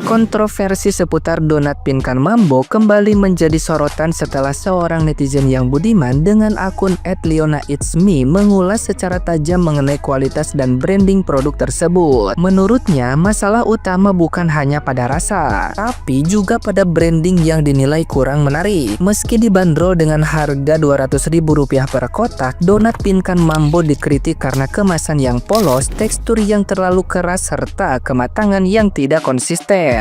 Kontroversi seputar donat Pinkan Mambo kembali menjadi sorotan setelah seorang netizen yang budiman dengan akun @leonaitsme mengulas secara tajam mengenai kualitas dan branding produk tersebut. Menurutnya, masalah utama bukan hanya pada rasa, tapi juga pada branding yang dinilai kurang menarik. Meski dibanderol dengan harga Rp200.000 per kotak, donat Pinkan Mambo dikritik karena kemasan yang polos, tekstur yang terlalu keras, serta kematangan yang tidak konsisten.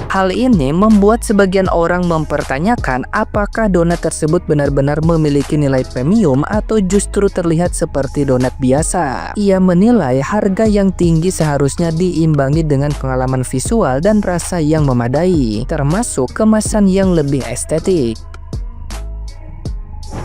Hal ini membuat sebagian orang mempertanyakan apakah donat tersebut benar-benar memiliki nilai premium atau justru terlihat seperti donat biasa. Ia menilai harga yang tinggi seharusnya diimbangi dengan pengalaman visual dan rasa yang memadai, termasuk kemasan yang lebih estetik.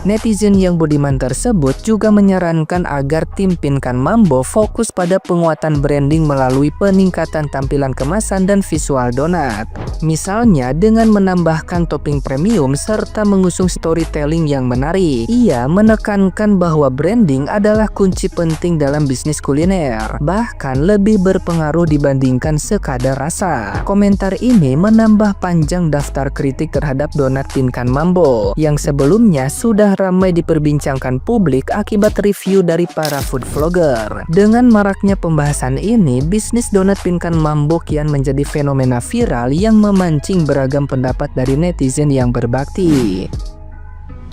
Netizen yang budiman tersebut juga menyarankan agar tim Pinkan Mambo fokus pada penguatan branding melalui peningkatan tampilan kemasan dan visual donat. Misalnya dengan menambahkan topping premium serta mengusung storytelling yang menarik. Ia menekankan bahwa branding adalah kunci penting dalam bisnis kuliner, bahkan lebih berpengaruh dibandingkan sekadar rasa. Komentar ini menambah panjang daftar kritik terhadap donat Pinkan Mambo yang sebelumnya sudah ramai diperbincangkan publik akibat review dari para food vlogger. Dengan maraknya pembahasan ini, bisnis donat Pinkan Mambo kian menjadi fenomena viral yang memancing beragam pendapat dari netizen yang berbakti.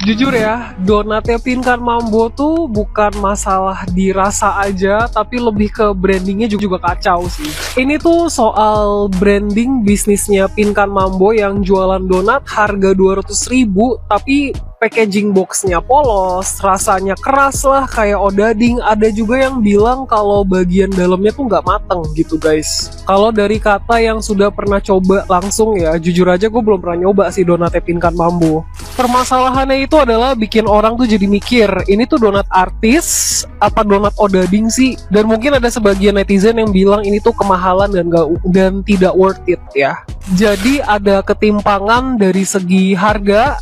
Jujur ya, donatnya Pinkan Mambo tuh bukan masalah dirasa aja, tapi lebih ke brandingnya juga kacau sih. Ini tuh soal branding bisnisnya Pinkan Mambo yang jualan donat harga 200.000, tapi packaging boxnya polos, rasanya keras lah kayak odading. Ada juga yang bilang kalau bagian dalamnya tuh nggak mateng gitu guys. Kalau dari kata yang sudah pernah coba langsung ya, jujur aja gue belum pernah nyoba sih donatnya Pinkan Mambo. Permasalahannya itu adalah bikin orang tuh jadi mikir, ini tuh donat artis apa donat odading sih? Dan mungkin ada sebagian netizen yang bilang ini tuh kemahalan dan tidak worth it ya. Jadi ada ketimpangan dari segi harga,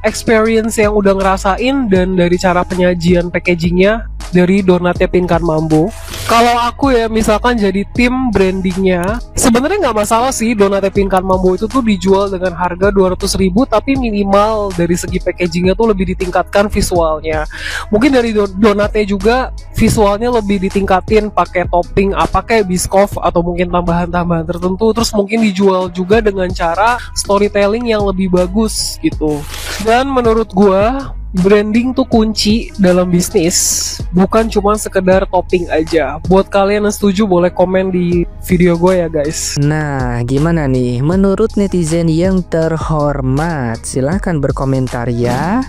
experience yang udah ngerasain, dan dari cara penyajian packagingnya dari donatnya Pinkan Mambo. Kalau aku ya misalkan jadi tim brandingnya, sebenarnya nggak masalah sih donatnya Pinkan Mambo itu tuh dijual dengan harga 200.000, tapi minimal dari segi packagingnya tuh lebih ditingkatkan visualnya. Mungkin dari donatnya juga visualnya lebih ditingkatin pakai topping apa kayak biskof atau mungkin tambahan-tambahan tertentu, terus mungkin dijual juga dengan cara storytelling yang lebih bagus gitu. Dan menurut gua branding tuh kunci dalam bisnis, bukan cuma sekedar topping aja. Buat kalian yang setuju boleh komen di video gue ya guys. Nah, gimana nih menurut netizen yang terhormat? Silahkan berkomentar ya.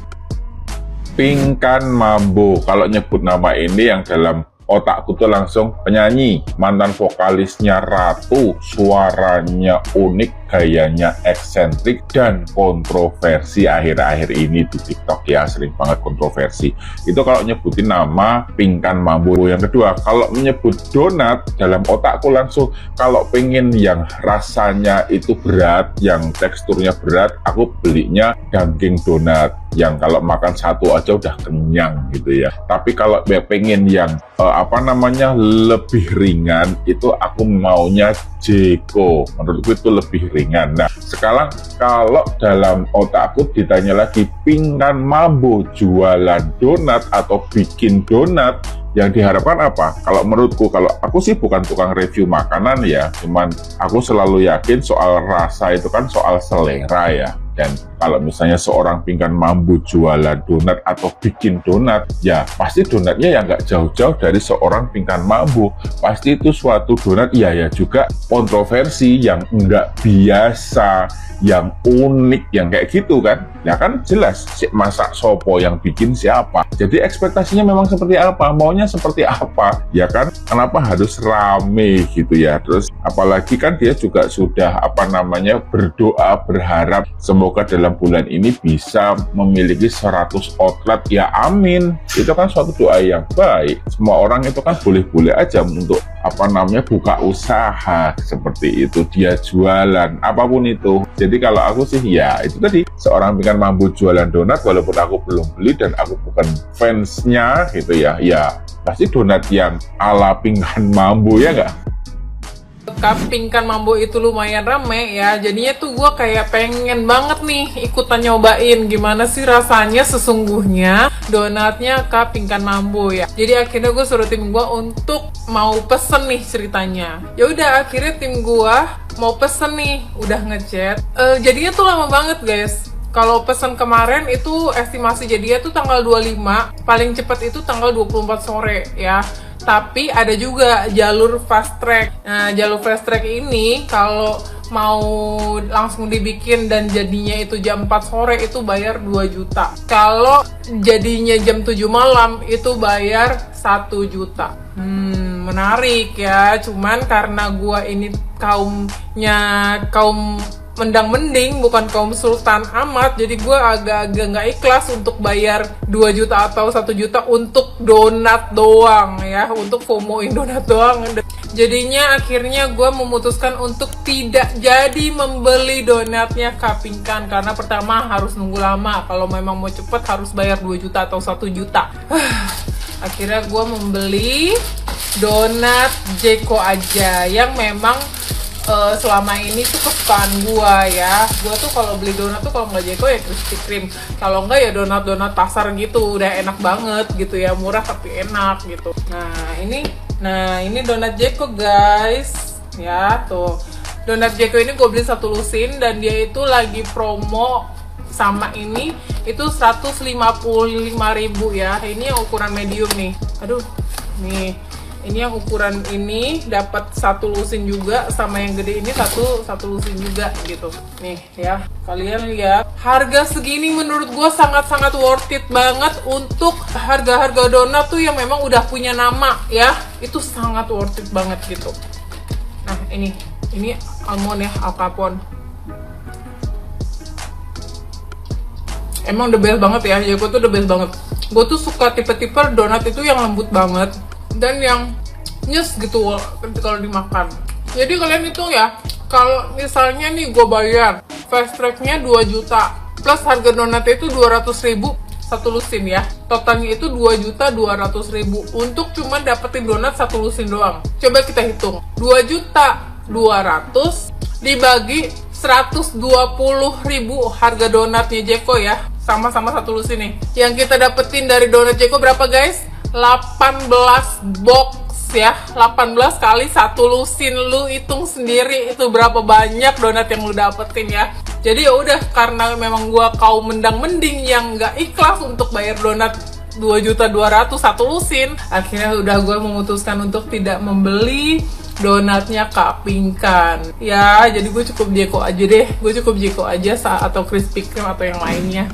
Pinkan Mambo, kalau nyebut nama ini yang dalam otakku tuh langsung penyanyi, mantan vokalisnya Ratu, suaranya unik, gayanya eksentrik, dan kontroversi akhir-akhir ini di TikTok ya, sering banget kontroversi. Itu kalau nyebutin nama Pinkan Mambo. Yang kedua, kalau menyebut donat, dalam otakku langsung kalau pengen yang rasanya itu berat, yang teksturnya berat, aku belinya daging donat, yang kalau makan satu aja udah kenyang gitu ya. Tapi kalau pengen yang lebih ringan, itu aku maunya Jeko. Menurutku itu lebih ringan. Nah, sekarang kalau dalam otakku ditanya lagi, Pinkan Mambo jualan donat atau bikin donat, yang diharapkan apa? Kalau menurutku, kalau aku sih bukan tukang review makanan ya, cuman aku selalu yakin soal rasa itu kan soal selera ya. Dan kalau misalnya seorang Pinkan Mambo jualan donat atau bikin donat, ya pasti donatnya ya nggak jauh-jauh dari seorang Pinkan Mambo. Pasti itu suatu donat ya juga kontroversi, yang nggak biasa, yang unik, yang kayak gitu kan. Ya kan jelas, masak sopo, yang bikin siapa. Jadi ekspektasinya memang seperti apa, maunya seperti apa, ya kan. Kenapa harus rame gitu ya. Terus apalagi kan dia juga sudah berdoa, berharap semoga dalam bulan ini bisa memiliki 100 outlet. Ya amin, itu kan suatu doa yang baik. Semua orang itu kan boleh-boleh aja untuk buka usaha seperti itu, dia jualan apapun itu. Jadi kalau aku sih ya itu tadi, seorang Pinkan Mambo jualan donat, walaupun aku belum beli dan aku bukan fansnya gitu ya, ya pasti donat yang ala Pinkan Mambo ya nggak? Pingkan Mambo itu lumayan rame ya, jadinya tuh gue kayak pengen banget nih ikutan nyobain gimana sih rasanya sesungguhnya donatnya Pingkan Mambo ya. Jadi akhirnya gue suruh tim gue untuk mau pesen nih ceritanya. Ya udah akhirnya tim gue mau pesen nih, udah ngechat. Jadinya tuh lama banget guys. Kalau pesan kemarin itu estimasi jadinya tuh tanggal 25, paling cepat itu tanggal 24 sore ya. Tapi ada juga jalur fast track. Nah, jalur fast track ini kalau mau langsung dibikin dan jadinya itu jam 4 sore itu bayar 2 juta. Kalau jadinya jam 7 malam itu bayar 1 juta. Menarik ya. Cuman karena gua ini kaum mendang-mending, bukan kaum sultan amat, jadi gue agak-agak nggak ikhlas untuk bayar 2 juta atau 1 juta untuk donat doang ya, untuk FOMO-in donat doang. Jadinya akhirnya gue memutuskan untuk tidak jadi membeli donatnya Pingkan, karena pertama harus nunggu lama, kalau memang mau cepet harus bayar 2 juta atau 1 juta. Akhirnya gue membeli donat Jeko aja, yang memang selama ini tuh kesukaan gua ya. Gua tuh kalau beli donat tuh kalau nggak Jeko ya Krispy Kreme, kalau nggak ya donat pasar gitu, udah enak banget gitu ya, murah tapi enak gitu. Nah ini donat Jeko guys ya, tuh donat Jeko ini gue beli 1 lusin dan dia itu lagi promo sama ini itu 155.000 ya. Ini yang ukuran medium nih, aduh nih. Ini yang ukuran ini dapat 1 lusin juga, sama yang gede ini satu lusin juga gitu. Nih ya, kalian lihat. Harga segini menurut gue sangat-sangat worth it banget untuk harga-harga donat tuh yang memang udah punya nama ya. Itu sangat worth it banget gitu. Nah, ini almond ya, Al Capone. Emang the best banget ya, Jeko tuh the best banget. Gue tuh suka tipe-tipe donat itu yang lembut banget dan yang nyes gitu kalau dimakan. Jadi kalian hitung ya, kalau misalnya nih gue bayar fast tracknya 2 juta plus harga donatnya itu 200.000 1 lusin ya, totalnya itu 2.200.000 untuk cuma dapetin donat 1 lusin doang. Coba kita hitung, 2.200.000 dibagi 120.000 harga donatnya Jeko ya, sama-sama 1 lusin nih. Yang kita dapetin dari donat Jeko berapa guys? 18 box ya, 18 kali 1 lusin, lu hitung sendiri itu berapa banyak donat yang lu dapetin ya. Jadi ya udah, karena memang gua kaum mendang-mending yang nggak ikhlas untuk bayar donat 2.200.000 1 lusin, akhirnya udah gua memutuskan untuk tidak membeli donatnya Pingkan ya. Jadi gue cukup Jeko aja atau Krispy Kreme atau yang lainnya.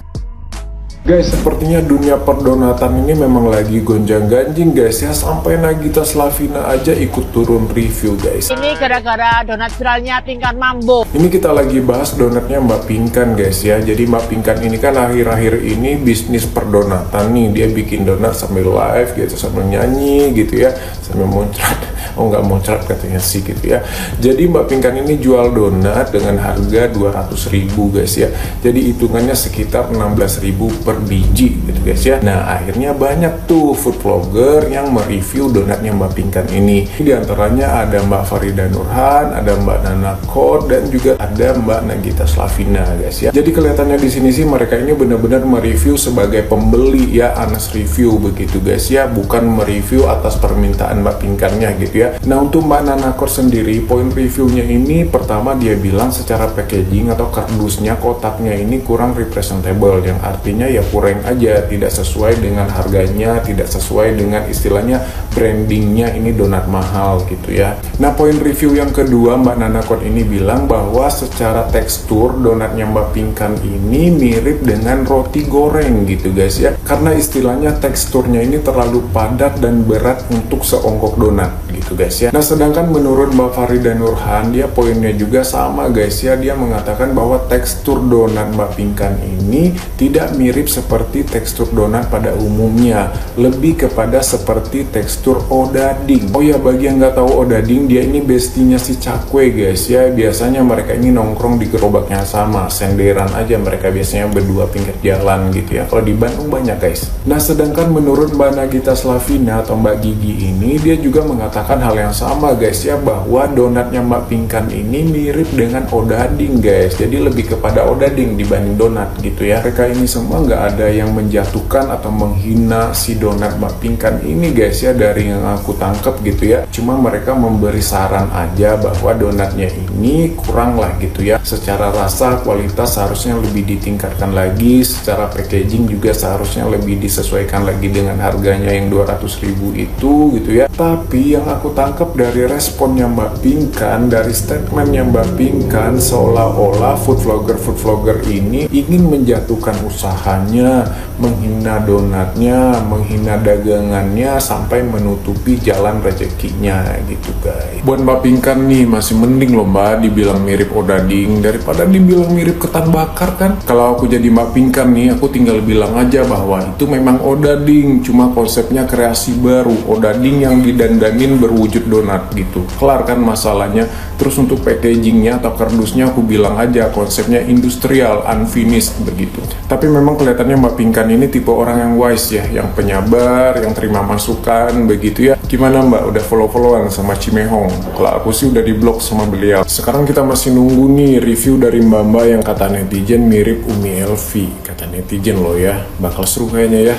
Guys, sepertinya dunia perdonatan ini memang lagi gonjang-ganjing guys ya. Sampai Nagita Slavina aja ikut turun review guys. Ini gara-gara donat viralnya Pingkan Mambo. Ini kita lagi bahas donatnya Mbak Pingkan guys ya. Jadi Mbak Pingkan ini kan akhir-akhir ini bisnis perdonatan nih. Dia bikin donat sambil live gitu, sambil nyanyi gitu ya, sambil muncrat. Oh nggak muncrat katanya sih gitu ya. Jadi Mbak Pingkan ini jual donat dengan harga 200.000 guys ya. Jadi hitungannya sekitar 16.000 per biji gitu guys ya. Nah akhirnya banyak tuh food vlogger yang mereview donatnya Mbak Pingkan ini. Di antaranya ada Mbak Farida Nurhan, ada Mbak Nana Kod, dan juga ada Mbak Nagita Slavina guys ya. Jadi kelihatannya di sini sih mereka ini benar-benar mereview sebagai pembeli ya, honest review begitu guys ya, bukan mereview atas permintaan Mbak Pingkannya gitu ya. Nah untuk Mbak Nana Kod sendiri, poin reviewnya ini pertama dia bilang secara packaging atau kardusnya, kotaknya ini kurang representable, yang artinya ya kurang aja, tidak sesuai dengan harganya, tidak sesuai dengan istilahnya brandingnya ini donat mahal gitu ya. Nah poin review yang kedua, Mbak Nana Kod ini bilang bahwa secara tekstur donatnya Mbak Pingkan ini mirip dengan roti goreng gitu guys ya, karena istilahnya teksturnya ini terlalu padat dan berat untuk seonggok donat gitu guys ya. Nah sedangkan menurut Mbak Farida Nurhan, dia poinnya juga sama guys ya, dia mengatakan bahwa tekstur donat Mbak Pingkan ini tidak mirip seperti tekstur donat pada umumnya, lebih kepada seperti tekstur odading. Oh ya, bagi yang nggak tahu odading, dia ini bestinya si Cakwe guys ya. Biasanya mereka ini nongkrong di gerobaknya sama, senderan aja mereka biasanya berdua pinggir jalan gitu ya. Kalau di Bandung banyak guys. Nah sedangkan menurut Mbak Nagita Slavina atau Mbak Gigi ini, dia juga mengatakan mengatakan hal yang sama guys ya, bahwa donatnya Mbak Pinkan ini mirip dengan odading guys. Jadi lebih kepada odading dibanding donat gitu ya. Mereka ini semua nggak ada yang menjatuhkan atau menghina si donat Mbak Pinkan ini guys ya, dari yang aku tangkep gitu ya. Cuma mereka memberi saran aja bahwa donatnya ini kurang lah gitu ya. Secara rasa, kualitas seharusnya lebih ditingkatkan lagi. Secara packaging juga seharusnya lebih disesuaikan lagi dengan harganya yang 200.000 itu gitu ya. Tapi yang aku tangkap dari responnya Mbak Pinkan, dari statementnya Mbak Pinkan, seolah-olah food vlogger ini ingin menjatuhkan usahanya, menghina donatnya, menghina dagangannya, sampai menutupi jalan rezekinya gitu guys. Buat Mbak Pinkan nih, masih mending loh Mbak dibilang mirip odading daripada dibilang mirip ketan bakar kan. Kalau aku jadi Mbak Pinkan nih, aku tinggal bilang aja bahwa itu memang odading, cuma konsepnya kreasi baru, odading yang didandanin berwujud donat gitu. Kelar kan masalahnya. Terus untuk packagingnya atau kardusnya aku bilang aja konsepnya industrial, unfinished begitu. Tapi memang kelihatannya Mbak Pinkan ini tipe orang yang wise ya, yang penyabar, yang terima masukan begitu ya. Gimana Mbak, udah follow-followan sama Cimehong? Kalau aku sih udah di blog sama beliau. Sekarang kita masih nunggu nih review dari Mbak-mbak yang kata netizen mirip Umi Elvi. Kata netizen loh ya, bakal seru kayaknya ya.